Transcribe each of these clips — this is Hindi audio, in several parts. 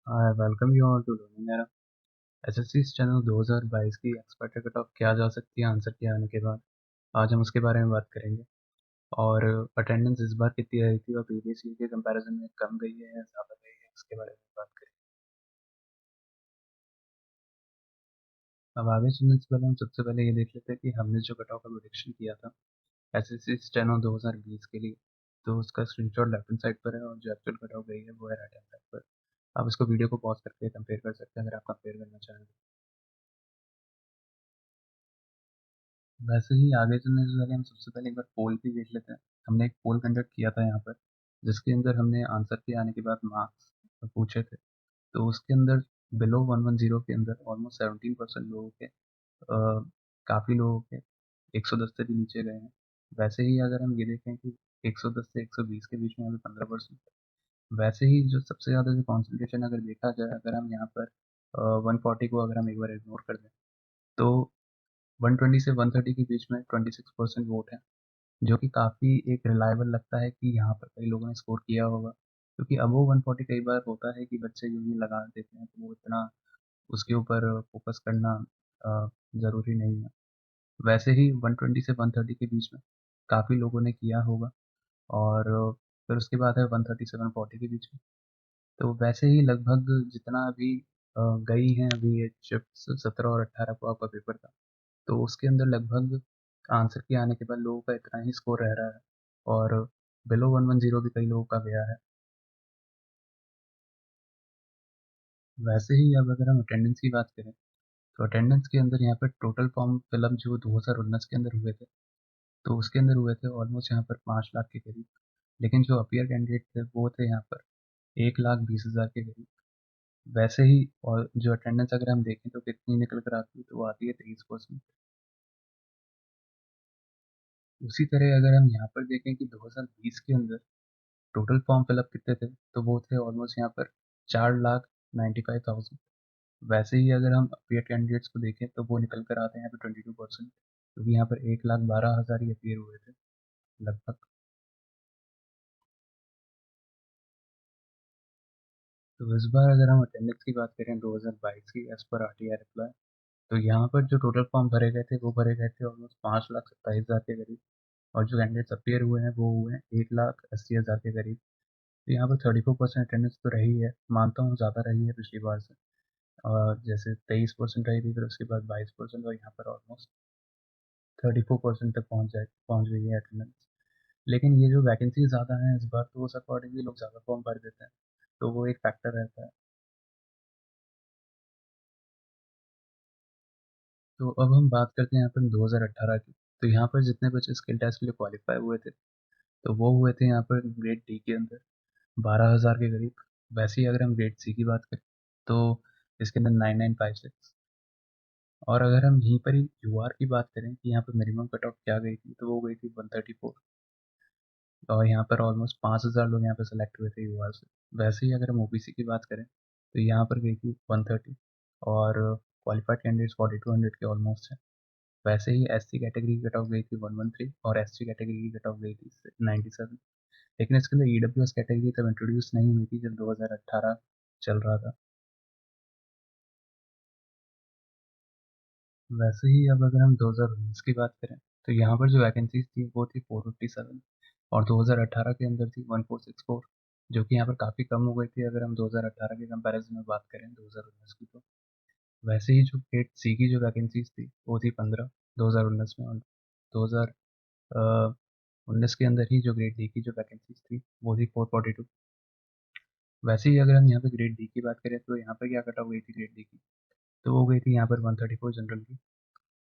I welcome you all to Learning Era। SSC channel 2022 की एक्सपेक्टेड कट ऑफ क्या जा सकती है आंसर के आने के बाद। आज हम उसके बारे में बात करेंगे। और अटेंडेंस इस बार कितनी रही थी और प्रीवियस ईयर के कंपैरिजन में कम गई है या ज़्यादा गई है, इसके बारे में बात करेंगे। अब आगे चलने से पहले हम सबसे पहले ये देख लेते हैं कि हमने जो कट ऑफ का प्रोडिक्शन किया था एसएससी चैनल 2020 के लिए, तो उसका स्क्रीनशॉट लेफ्ट हैंड साइड पर है और जो एक्चुअल कट ऑफ गई है वो है राइट हैंड साइड पर। आप इसको वीडियो को पॉज करके कंपेयर कर सकते हैं अगर आप कंपेयर करना चाहें। वैसे ही आगे चलने से पहले हम सबसे पहले एक बार पोल भी देख लेते हैं। हमने एक पोल कंडक्ट किया था यहाँ पर, जिसके अंदर हमने आंसर के आने के बाद मार्क्स पूछे थे। तो उसके अंदर बिलो 110 के अंदर ऑलमोस्ट 17% लोगों के काफ़ी लोगों के 110 से भी नीचे गए हैं। वैसे ही अगर हम ये देखें कि 110 से 120 के बीच में अभी 15%। वैसे ही जो सबसे ज़्यादा जो कॉन्सेंट्रेशन अगर देखा जाए, अगर हम यहाँ पर 140 को अगर हम एक बार इग्नोर कर दें, तो 120 से 130 के बीच में 26% वोट है, जो कि काफ़ी एक रिलायबल लगता है कि यहाँ पर कई लोगों ने स्कोर किया होगा। क्योंकि अबोव 140 कई बार होता है कि बच्चे जो ये लगा देते हैं, तो वो इतना उसके ऊपर फोकस करना ज़रूरी नहीं है। वैसे ही 120 से 130 के बीच में काफ़ी लोगों ने किया होगा। और फिर उसके बाद है 130 से 140 के बीच में। तो वैसे ही लगभग जितना अभी गई हैं अभी ये शिफ्ट 17 और 18 को आपका पेपर था, तो उसके अंदर लगभग आंसर के आने के बाद लोगों का इतना ही स्कोर रह रहा है। और बिलो 110 भी कई लोगों का गया है। वैसे ही अब अगर हम अटेंडेंस की बात करें, तो अटेंडेंस के अंदर यहाँ पर टोटल फॉर्म फिलअप जो 2019 के अंदर हुए थे, तो उसके अंदर हुए थे ऑलमोस्ट यहाँ पर 5 लाख के करीब। लेकिन जो अपीयर कैंडिडेट थे वो थे यहाँ पर 1,20,000 के करीब। वैसे ही और जो अटेंडेंस अगर हम देखें तो कितनी निकल कर आती है, तो वो आती है 23%। उसी तरह अगर हम यहाँ पर देखें कि 2020 के अंदर टोटल फॉर्म फिलअप कितने थे, तो वो थे ऑलमोस्ट यहाँ पर 4,95,000। वैसे ही अगर हम अपीयर कैंडिडेट्स को देखें तो वो निकल कर आते हैं यहाँ पे 22%, क्योंकि यहाँ पर 1,12,000 ही अपीयर हुए थे लगभग। तो इस बार अगर हम अटेंडेंस की बात करें 2022 की एज पर RTI रिप्लाई, तो यहाँ पर जो टोटल फॉर्म भरे गए थे वो भरे गए थे ऑलमोस्ट 5,27,000 के करीब। और जो कैंडिडेट्स अपीयर हुए हैं वो हुए हैं 1,80,000 के करीब। तो यहाँ पर 34% अटेंडेंस तो रही है, मानता हूँ ज़्यादा रही है पिछली बार से। और जैसे 23% रही थी, फिर उसके बाद 22%, और यहाँ पर ऑलमोस्ट 34% तक पहुँच गई है अटेंडेंस। लेकिन ये जो वैकेंसी ज़्यादा है इस बार, तो उस अकॉर्डिंगली लोग ज़्यादा फॉर्म भर देते हैं, तो वो एक फैक्टर रहता है। तो अब हम बात करते हैं यहाँ पर 2018 की। तो यहाँ पर जितने बच्चे स्किल टेस्ट के लिए क्वालिफाई हुए थे, तो वो हुए थे यहाँ पर ग्रेड डी के अंदर 12,000 के करीब। वैसे ही अगर हम ग्रेड सी की बात करें, तो इसके अंदर 9956। और अगर हम यहीं पर ही यूआर की बात करें कि यहाँ पर मिनिमम कट ऑफ क्या गई थी, तो वो गई थी 134। और यहाँ पर ऑलमोस्ट 5,000 लोग यहाँ पर सेलेक्ट हुए थे यूआर से। वैसे ही अगर हम ओबीसी की बात करें, तो यहाँ पर गई थी 130। और क्वालिफाइड कैंडिडेट्स 4200 के ऑलमोस्ट है। वैसे ही एससी कैटेगरी की कट ऑफ गई थी 113 और एसटी कैटेगरी की कट ऑफ गई थी 97। लेकिन इसके अंदर ईडब्ल्यूएस कैटेगरी तब इंट्रोड्यूस नहीं हुई थी जब 2018 चल रहा था। वैसे ही अब अगर हम 2019 की बात करें, तो यहाँ पर जो वैकेंसीज थी वो थी 457। और 2018 के अंदर थी 1464, जो कि यहाँ पर काफ़ी कम हो गई थी अगर हम 2018 के कंपैरिजन में बात करें 2019 की। तो वैसे ही जो ग्रेड सी की जो वैकेंसीज थी वो थी 15 2019 में। और 2019 के अंदर ही जो ग्रेड डी की जो वैकेंसीज थी वो थी 442। वैसे ही अगर हम यहाँ पे ग्रेड डी की बात करें, तो यहाँ पर क्या कट ऑफ गई थी ग्रेड डी की, तो वो गई थी यहाँ पर 134 जनरल की।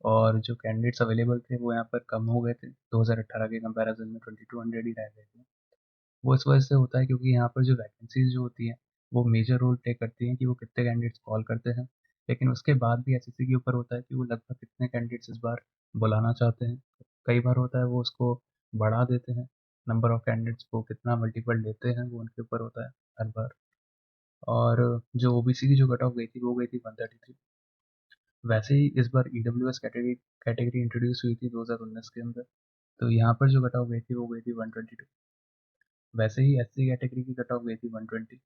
और जो कैंडिडेट्स अवेलेबल थे वो यहाँ पर कम हो गए थे 2018 के कंपैरिजन में, 2200 ही रह गए थे। वो इस वजह से होता है क्योंकि यहाँ पर जो वैकेंसीज जो होती हैं वो मेजर रोल प्ले करती हैं कि वो कितने कैंडिडेट्स कॉल करते हैं। लेकिन उसके बाद भी एसएससी के ऊपर होता है कि वो लगभग कितने कैंडिडेट्स इस बार बुलाना चाहते हैं। कई बार होता है वो उसको बढ़ा देते हैं, नंबर ऑफ कैंडिडेट्स को कितना मल्टीपल लेते हैं वो उनके ऊपर होता है हर बार। और जो ओबीसी की जो कट ऑफ गई थी वो गई थी 133। वैसे ही इस बार ईडब्ल्यूएस कैटेगरी कैटेगरी इंट्रोड्यूस हुई थी 2019 के अंदर, तो यहाँ पर जो कट ऑफ गई थी वो गई थी 122। वैसे ही एससी कैटेगरी की कट ऑफ गई थी 120।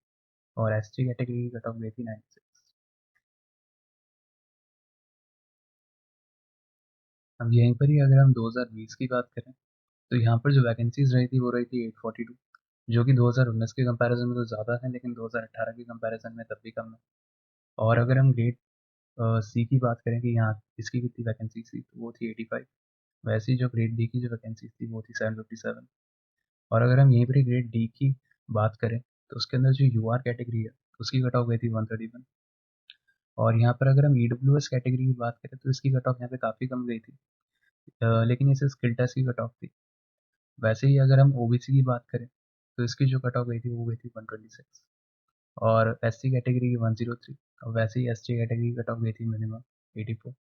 और एसटी कैटेगरी की कट ऑफ गई थी 96। अब यहीं पर ही अगर हम 2020 की बात करें तो यहाँ पर जो वैकेंसीज रही थी वो रही थी 842, जो कि 2019 के कंपैरिजन में तो ज़्यादा है, लेकिन 2018 के कंपैरिजन में तब भी कम है। और अगर हम ग्रेड सी की बात करें कि यहाँ इसकी कितनी वैकेंसी थी तो वो थी 85। वैसे ही जो ग्रेड डी की जो वैकेंसी थी वो थी 757। और अगर हम यहीं पर ग्रेड डी की बात करें तो उसके अंदर जो यूआर कैटेगरी है उसकी कट ऑफ गई थी 131। और यहाँ पर अगर हम ईडब्ल्यूएस कैटेगरी की बात करें तो इसकी कट ऑफ यहाँ पे काफ़ी कम गई थी, लेकिन इसे स्किल टेस्ट की कट ऑफ थी। वैसे ही अगर हम ओबीसी की बात करें तो इसकी जो कट ऑफ गई थी वो गई थी 126। और एससी कैटेगरी की 103। और वैसे ही एसटी कैटेगरी की कट ऑफ गई थी मिनिमम 84।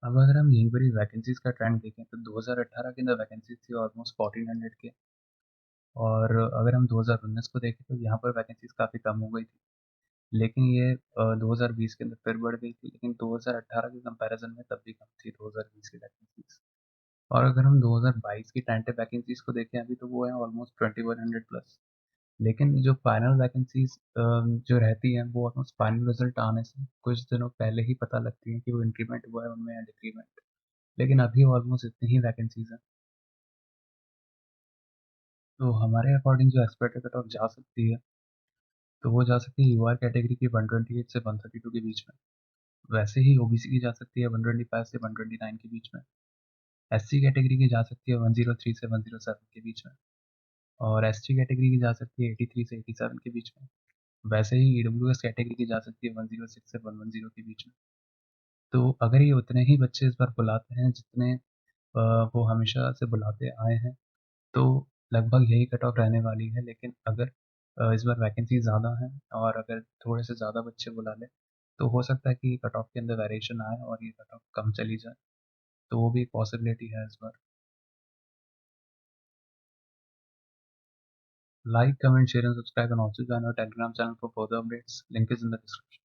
अब अगर हम यहीं पर ही वैकेंसीज का ट्रेंड देखें तो 2018 के अंदर वैकेंसीज थी ऑलमोस्ट 1400 के। और अगर हम 2019 को देखें तो यहाँ पर वैकेंसीज काफ़ी कम हो गई थी, लेकिन ये 2020 के अंदर फिर बढ़ गई थी, लेकिन 2018 के कंपैरिजन में तब भी कम थी 2020 की वैकेंसीज। और अगर हम 2022 की टेंटेटिव वैकेंसीज को देखें अभी तो वो है ऑलमोस्ट 2100 प्लस। लेकिन जो फाइनल वैकेंसीज जो रहती हैं वो ऑलमोस्ट फाइनल रिजल्ट आने से कुछ दिनों पहले ही पता लगती है कि वो इंक्रीमेंट हुआ है उनमें या डिक्रीमेंट। लेकिन अभी ऑलमोस्ट इतनी ही वैकेंसीज हैं। तो हमारे अकॉर्डिंग जो एक्सपेक्टेड कट ऑफ जा सकती है तो वो जा सकती है यूआर कैटेगरी की 128 से 132 के बीच में। वैसे ही ओबीसी की जा सकती है 125 से 129 के बीच में। एससी कैटेगरी की जा सकती है 103 से 107 के बीच में। और एसटी कैटेगरी की जा सकती है 83 से 87 के बीच में। वैसे ही ईडब्ल्यूएस कैटेगरी की जा सकती है 106 से 110 के बीच में। तो अगर ये उतने ही बच्चे इस बार बुलाते हैं जितने वो हमेशा से बुलाते आए हैं तो लगभग यही कट ऑफ रहने वाली है। लेकिन अगर इस बार वैकेंसी ज़्यादा है और अगर थोड़े से ज़्यादा बच्चे बुला लें तो हो सकता है कि कट ऑफ के अंदर वेरिएशन आए और ये कट ऑफ कम चली जाए। तो वो भी एक पॉसिबिलिटी है इस बार। Like, comment, share and subscribe, and also join our Telegram channel for further updates. Link is in the description.